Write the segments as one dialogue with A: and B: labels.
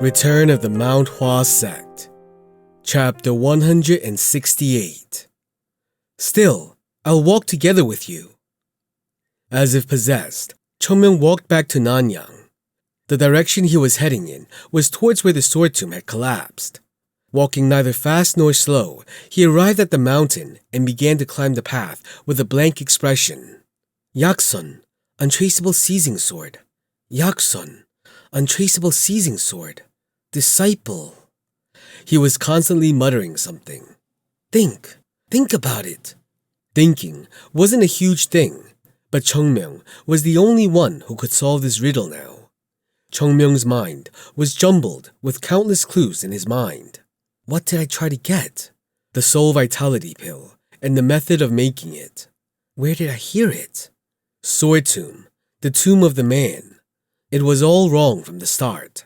A: Return of the Mount Hua Sect. Chapter 168. Still, I'll walk together with you. As if possessed, Chongmyung walked back to Nanyang. The direction he was heading in was towards where the sword tomb had collapsed. Walking neither fast nor slow, he arrived at the mountain and began to climb the path with a blank expression. Yaksun, untraceable seizing sword. Yaksun, untraceable seizing sword. Disciple. He was constantly muttering something. Think about it. Thinking wasn't a huge thing, but Chongmyung was the only one who could solve this riddle now. Chongmyung's mind was jumbled with countless clues in his mind. What did I try to get? The soul vitality pill and the method of making it. Where did I hear it? Sword tomb, the tomb of the man. It was all wrong from the start.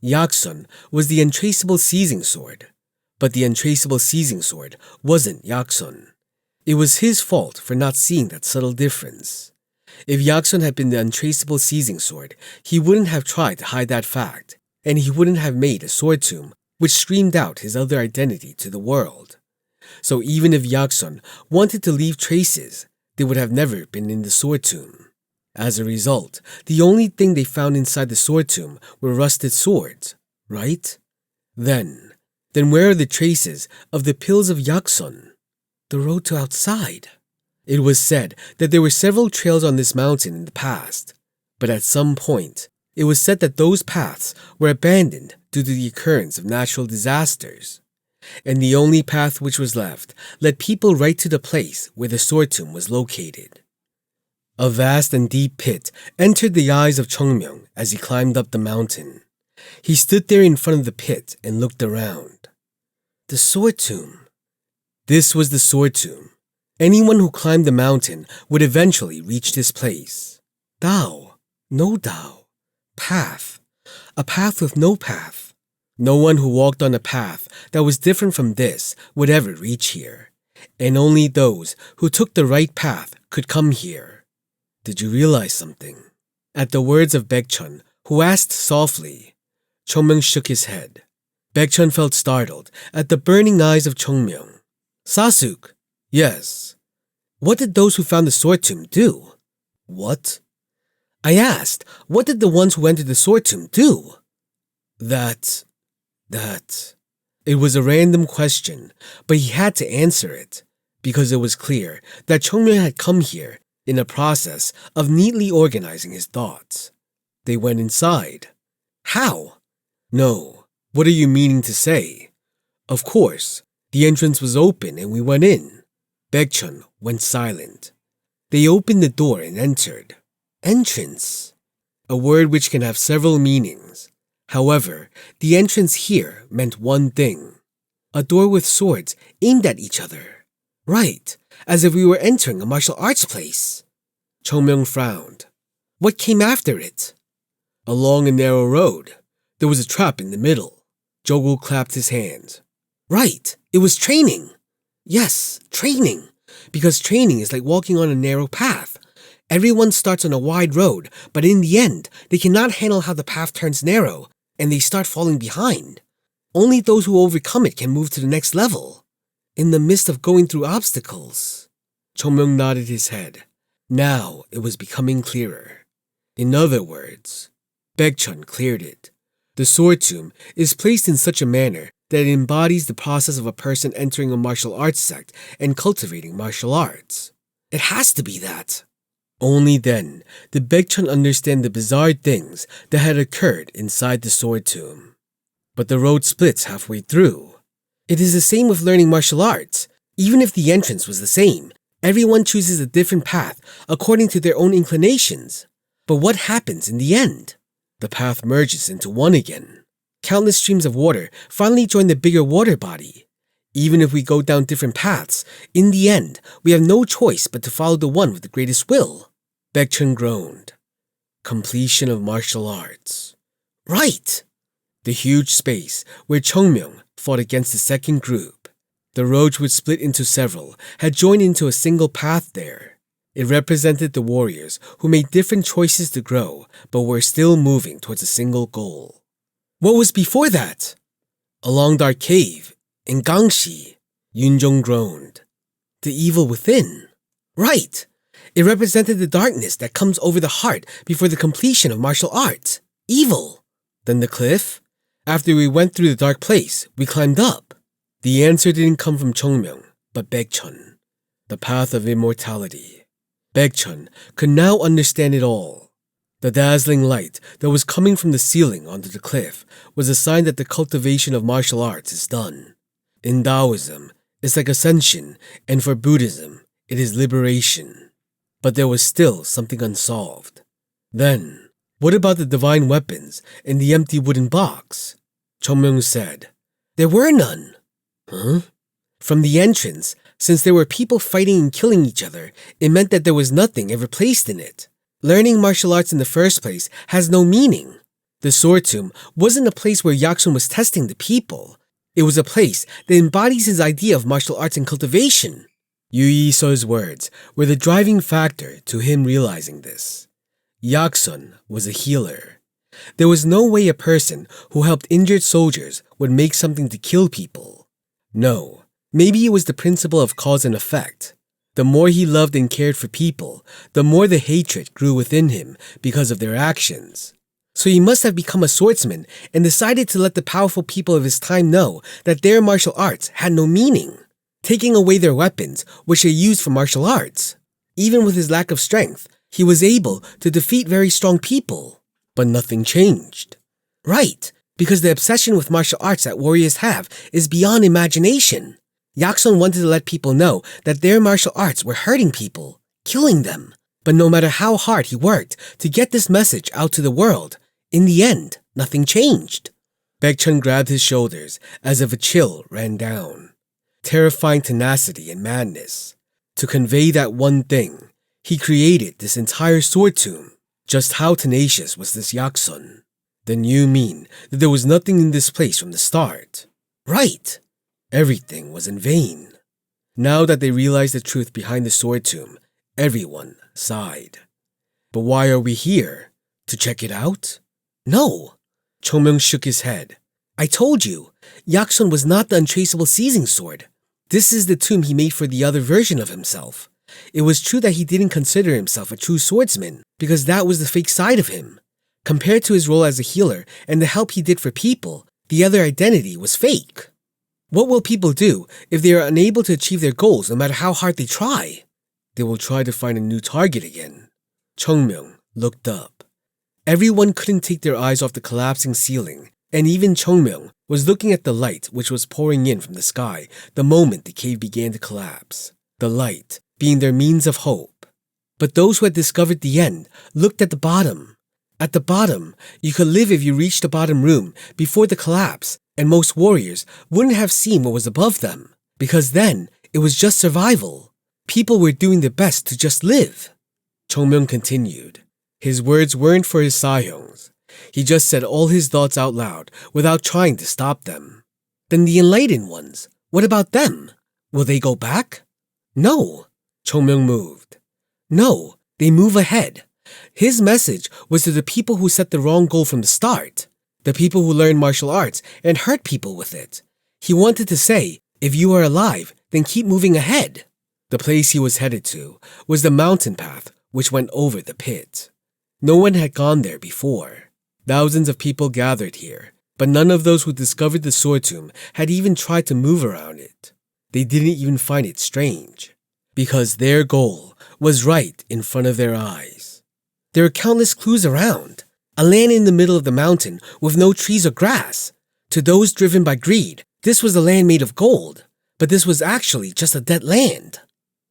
A: Yaksun was the untraceable seizing sword, but the untraceable seizing sword wasn't Yaksun. It was his fault for not seeing that subtle difference. If Yaksun had been the untraceable seizing sword, he wouldn't have tried to hide that fact, and he wouldn't have made a sword tomb which screamed out his other identity to the world. So even if Yaksun wanted to leave traces, they would have never been in the sword tomb. As a result, the only thing they found inside the sword tomb were rusted swords, right? Then where are the traces of the pills of Yaksun? The road to outside. It was said that there were several trails on this mountain in the past, but at some point, it was said that those paths were abandoned due to the occurrence of natural disasters, and the only path which was left led people right to the place where the sword tomb was located. A vast and deep pit entered the eyes of Chongmyung as he climbed up the mountain. He stood there in front of the pit and looked around. The sword tomb. This was the sword tomb. Anyone who climbed the mountain would eventually reach this place. Dao. No Dao. Path. A path with no path. No one who walked on a path that was different from this would ever reach here, and only those who took the right path could come here. Did you realize something? At the words of Baekchun, who asked softly, Chongmyung shook his head. Baekchun felt startled at the burning eyes of Chongmyung. Sasuk. Yes. What did those who found the sword tomb do? What? I asked, what did the ones who entered the sword tomb do? That. It was a random question, but he had to answer it, because it was clear that Chongmyung had come here in a process of neatly organizing his thoughts. They went inside. How? No, what are you meaning to say? Of course, the entrance was open and we went in. Baekchun went silent. They opened the door and entered. Entrance. A word which can have several meanings. However, the entrance here meant one thing. A door with swords aimed at each other. Right, as if we were entering a martial arts place. Chongmyung frowned. What came after it? Along a narrow road. There was a trap in the middle. Jogul clapped his hands. Right, it was training. Yes, training. Because training is like walking on a narrow path. Everyone starts on a wide road, but in the end, they cannot handle how the path turns narrow, and they start falling behind. Only those who overcome it can move to the next level. In the midst of going through obstacles. Chongmyung nodded his head. Now it was becoming clearer. In other words, Baekchun cleared it. The sword tomb is placed in such a manner that it embodies the process of a person entering a martial arts sect and cultivating martial arts. It has to be that. Only then did Baekchun understand the bizarre things that had occurred inside the sword tomb. But the road splits halfway through. It is the same with learning martial arts. Even if the entrance was the same, everyone chooses a different path according to their own inclinations. But what happens in the end? The path merges into one again. Countless streams of water finally join the bigger water body. Even if we go down different paths, in the end, we have no choice but to follow the one with the greatest will. Baekchun groaned. Completion of martial arts. Right! The huge space where Chongmyung fought against the second group. The roads which split into several had joined into a single path there. It represented the warriors who made different choices to grow, but were still moving towards a single goal. What was before that? A long dark cave in Gangxi, Yunjong groaned. The evil within. Right! It represented the darkness that comes over the heart before the completion of martial arts. Evil. Then the cliff? After we went through the dark place, we climbed up. The answer didn't come from Chongmyung, but Baekchun. The path of immortality. Baekchun could now understand it all. The dazzling light that was coming from the ceiling onto the cliff was a sign that the cultivation of martial arts is done. In Taoism, it's like ascension, and for Buddhism, it is liberation. But there was still something unsolved. Then, what about the divine weapons in the empty wooden box? Chongmyung said, There were none. Huh? From the entrance, since there were people fighting and killing each other, it meant that there was nothing ever placed in it. Learning martial arts in the first place has no meaning. The sword tomb wasn't a place where Yaksun was testing the people. It was a place that embodies his idea of martial arts and cultivation. Yu Yiso's words were the driving factor to him realizing this. Yaksun was a healer. There was no way a person who helped injured soldiers would make something to kill people. No, maybe it was the principle of cause and effect. The more he loved and cared for people, the more the hatred grew within him because of their actions. So he must have become a swordsman and decided to let the powerful people of his time know that their martial arts had no meaning, taking away their weapons, which they used for martial arts. Even with his lack of strength, he was able to defeat very strong people. But nothing changed. Right, because the obsession with martial arts that warriors have is beyond imagination. Yaksun wanted to let people know that their martial arts were hurting people, killing them. But no matter how hard he worked to get this message out to the world, in the end, nothing changed. Baekchun grabbed his shoulders as if a chill ran down. Terrifying tenacity and madness. To convey that one thing, he created this entire sword tomb. Just how tenacious was this Yaksun? Then you mean that there was nothing in this place from the start? Right! Everything was in vain. Now that they realized the truth behind the sword tomb, everyone sighed. But why are we here? To check it out? No. Chongmyung shook his head. I told you, Yaksun was not the untraceable seizing sword. This is the tomb he made for the other version of himself. It was true that he didn't consider himself a true swordsman, because that was the fake side of him. Compared to his role as a healer and the help he did for people, the other identity was fake. What will people do if they are unable to achieve their goals no matter how hard they try? They will try to find a new target again. Chongmyung looked up. Everyone couldn't take their eyes off the collapsing ceiling, and even Chongmyung was looking at the light which was pouring in from the sky the moment the cave began to collapse. The light being their means of hope. But those who had discovered the end looked at the bottom. At the bottom, you could live if you reached the bottom room before the collapse, and most warriors wouldn't have seen what was above them, because then it was just survival. People were doing their best to just live. Chongmyung continued. His words weren't for his Sahyongs. He just said all his thoughts out loud without trying to stop them. Then the enlightened ones, what about them? Will they go back? No. Chongmyung moved. No, they move ahead. His message was to the people who set the wrong goal from the start. The people who learn martial arts and hurt people with it. He wanted to say, if you are alive, then keep moving ahead. The place he was headed to was the mountain path which went over the pit. No one had gone there before. Thousands of people gathered here, but none of those who discovered the sword tomb had even tried to move around it. They didn't even find it strange, because their goal was right in front of their eyes. There were countless clues around. A land in the middle of the mountain with no trees or grass. To those driven by greed, this was a land made of gold, but this was actually just a dead land.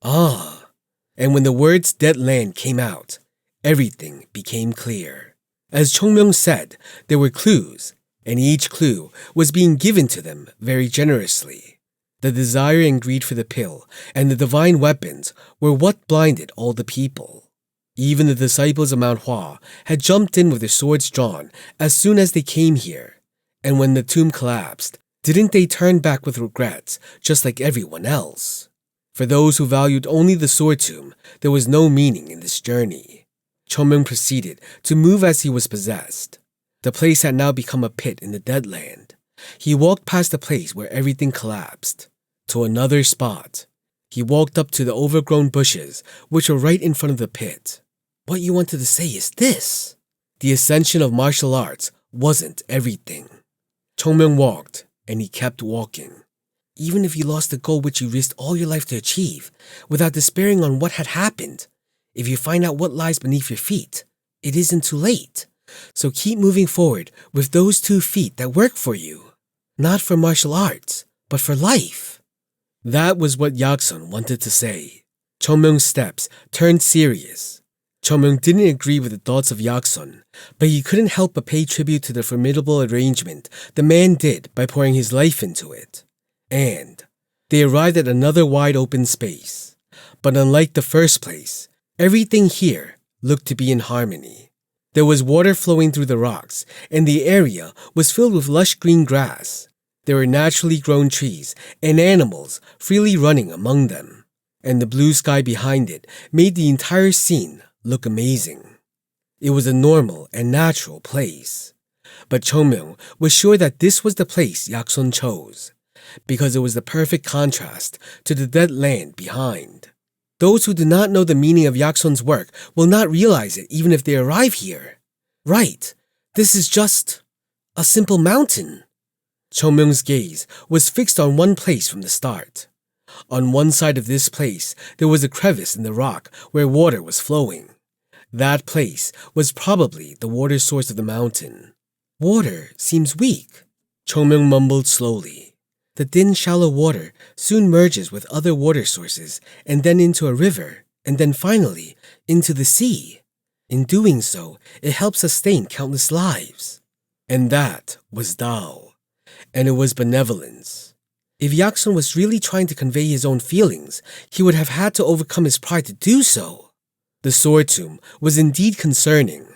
A: Ah, and when the words dead land came out, everything became clear. As Chongmyung said, there were clues, and each clue was being given to them very generously. The desire and greed for the pill and the divine weapons were what blinded all the people. Even the disciples of Mount Hua had jumped in with their swords drawn as soon as they came here, and when the tomb collapsed, didn't they turn back with regrets just like everyone else? For those who valued only the sword tomb, there was no meaning in this journey. Chongmyung proceeded to move as he was possessed. The place had now become a pit in the dead land. He walked past the place where everything collapsed, to another spot. He walked up to the overgrown bushes, which were right in front of the pit. What you wanted to say is this. The ascension of martial arts wasn't everything. Chongmyung walked, and he kept walking. Even if you lost the goal which you risked all your life to achieve, without despairing on what had happened, if you find out what lies beneath your feet, it isn't too late. So keep moving forward with those 2 feet that work for you. Not for martial arts, but for life. That was what Yaksun wanted to say. Chongmyung's steps turned serious. Chongmyung didn't agree with the thoughts of Yaksun, but he couldn't help but pay tribute to the formidable arrangement the man did by pouring his life into it. And they arrived at another wide open space. But unlike the first place, everything here looked to be in harmony. There was water flowing through the rocks, and the area was filled with lush green grass. There were naturally grown trees and animals freely running among them, and the blue sky behind it made the entire scene look amazing. It was a normal and natural place. But Chongmyung was sure that this was the place Yaksun chose, because it was the perfect contrast to the dead land behind. Those who do not know the meaning of Yaksun's work will not realize it even if they arrive here. Right, this is just a simple mountain. Chongmyung's gaze was fixed on one place from the start. On one side of this place, there was a crevice in the rock where water was flowing. That place was probably the water source of the mountain. Water seems weak, Chongmyung mumbled slowly. The thin, shallow water soon merges with other water sources and then into a river, and then finally into the sea. In doing so, it helps sustain countless lives. And that was Tao. And it was benevolence. If Yaksun was really trying to convey his own feelings, he would have had to overcome his pride to do so. The sword tomb was indeed concerning.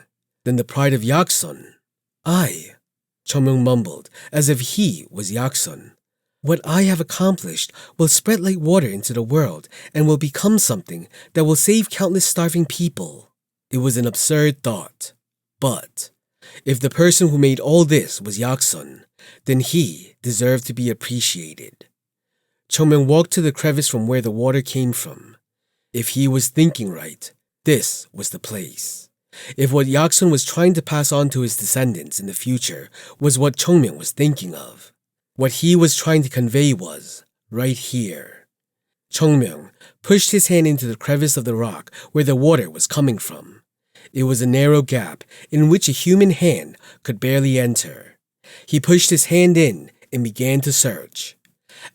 A: Then the pride of Yaksun. Chongmyung mumbled, as if he was Yaksun. What I have accomplished will spread like water into the world and will become something that will save countless starving people. It was an absurd thought. But if the person who made all this was Yaksun, then he deserved to be appreciated. Chongmyung walked to the crevice from where the water came from. If he was thinking right, this was the place. If what Yaksun was trying to pass on to his descendants in the future was what Chongmyung was thinking of, what he was trying to convey was right here. Chongmyung pushed his hand into the crevice of the rock where the water was coming from. It was a narrow gap in which a human hand could barely enter. He pushed his hand in and began to search.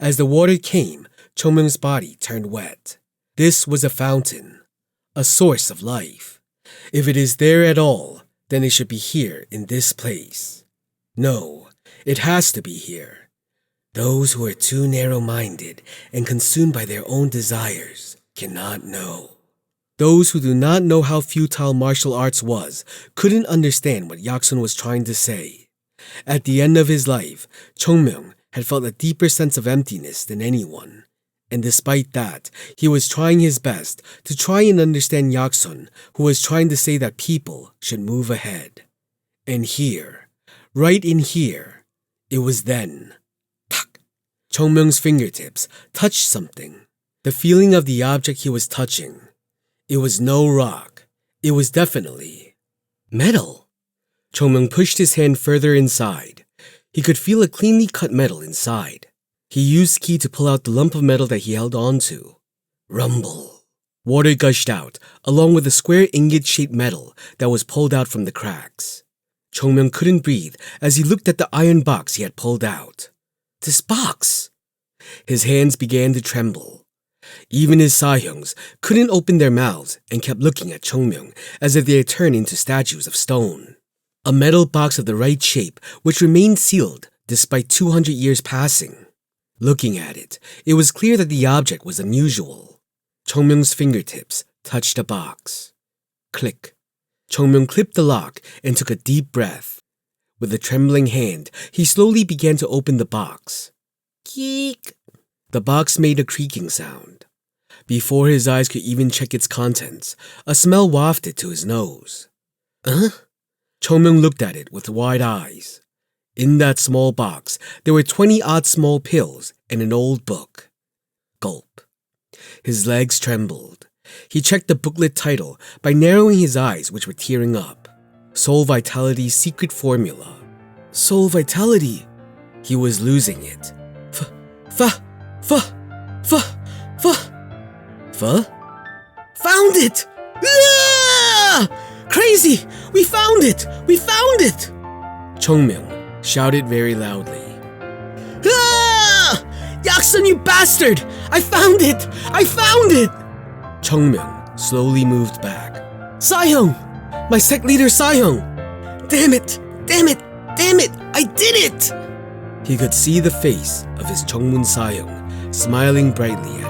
A: As the water came, Chongmyung's body turned wet. This was a fountain, a source of life. If it is there at all, then it should be here in this place. No, it has to be here. Those who are too narrow-minded and consumed by their own desires cannot know. Those who do not know how futile martial arts was couldn't understand what Yaksun was trying to say. At the end of his life, Chongmyung had felt a deeper sense of emptiness than anyone. And despite that, he was trying his best to try and understand Yaksun, who was trying to say that people should move ahead. And here, right in here, it was then. Chongmyung's fingertips touched something. The feeling of the object he was touching. It was no rock. It was definitely metal. Chongmyung pushed his hand further inside. He could feel a cleanly cut metal inside. He used key to pull out the lump of metal that he held onto. Rumble. Water gushed out, along with a square ingot-shaped metal that was pulled out from the cracks. Chongmyung couldn't breathe as he looked at the iron box he had pulled out. This box! His hands began to tremble. Even his sahyungs couldn't open their mouths and kept looking at Chongmyung as if they had turned into statues of stone. A metal box of the right shape which remained sealed despite 200 years passing. Looking at it, it was clear that the object was unusual. Chongmyung's fingertips touched the box. Click. Chongmyung clipped the lock and took a deep breath. With a trembling hand, he slowly began to open the box. Keek! The box made a creaking sound. Before his eyes could even check its contents, a smell wafted to his nose. Chongmyung looked at it with wide eyes. In that small box, there were 20-odd small pills and an old book. Gulp. His legs trembled. He checked the booklet title by narrowing his eyes, which were tearing up. Soul Vitality's secret formula. Soul Vitality. He was losing it. Found it! Ah! Crazy! We found it! We found it! Chongmyung shouted very loudly. Ah! Yaksun, you bastard! I found it! I found it! Chongmyung slowly moved back. Sahyung! My sect leader Sahyung! Damn it! Damn it! Damn it! I did it! He could see the face of his Chongmun Sahyung smiling brightly at